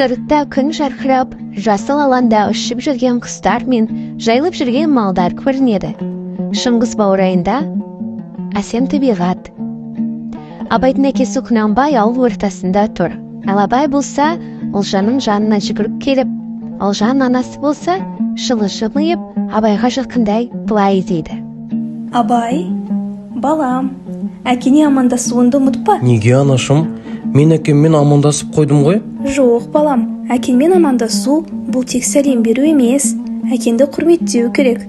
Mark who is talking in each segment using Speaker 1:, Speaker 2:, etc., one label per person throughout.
Speaker 1: Сыртта күн жарқырап, жасыл аланда ұшып жүрген құстар мен жайылып жүрген малдар көрінеді. Шыңғыс баурайында әсем табиғат. Абайдың әкесі Құнанбай ауыл ортасында тұр. Ал Абай болса, Ұлжанның жанына жүгіріп келіп, Ұлжан анасы болса, жылы жымиып, Абайға жақындай былай дейді.
Speaker 2: Абай, балам, әкене амандасуыңды ұмытпа.
Speaker 3: Неге, анашым? Мен әкеммен амандасып қойдым ғой?
Speaker 2: Жоқ, балам, әкенмен амандасу бұл тек сәлем беру емес, әкенді құрметтеу керек.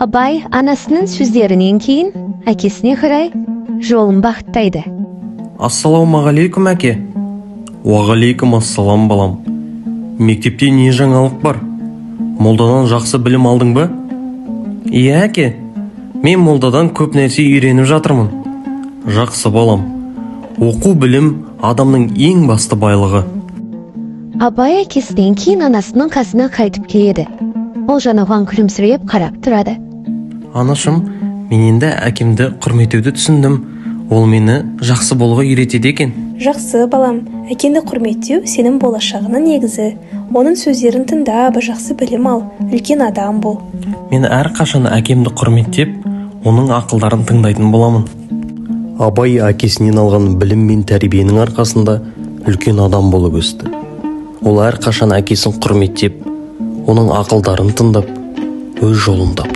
Speaker 1: Абай анасының сөздерінен кейін әкесіне қарай жолын бағыттайды.
Speaker 3: Ассалаумағалейкум, әке. Уағалейкум ассалам, балам. Мектепте не жаңалық бар? Молдадан жақсы білім алдың ба? Иә, әке. Мен молдадан көп нәрсе үйреніп жатырмын. Жақсы, балам. Оқу білім адамның ең басты байлығы.
Speaker 1: Абай әкесінен кейін анасының қасына қайтып келеді. Ұлжан оған күлімсіреп қарап тұрады.
Speaker 3: Анашым, мен енді әкемді құрметтеуді түсіндім. Ол мені жақсы болуға үйретеді екен.
Speaker 2: Жақсы, балам, әкенді құрметтеу сенің болашағының негізі. Оның сөздерін тыңдап, жақсы білім ал, үлкен адам бол.
Speaker 3: Мен әрқашан әкемді құрметтеп, оның ақылдарын тыңдайтын боламын. Абай әкесінен алған білім мен тәрбиенің арқасында үлкен адам болып өсті. Ол әрқашан әкесін құрметтеп, оның ақылдарын тыңдап, өз жолын тапты.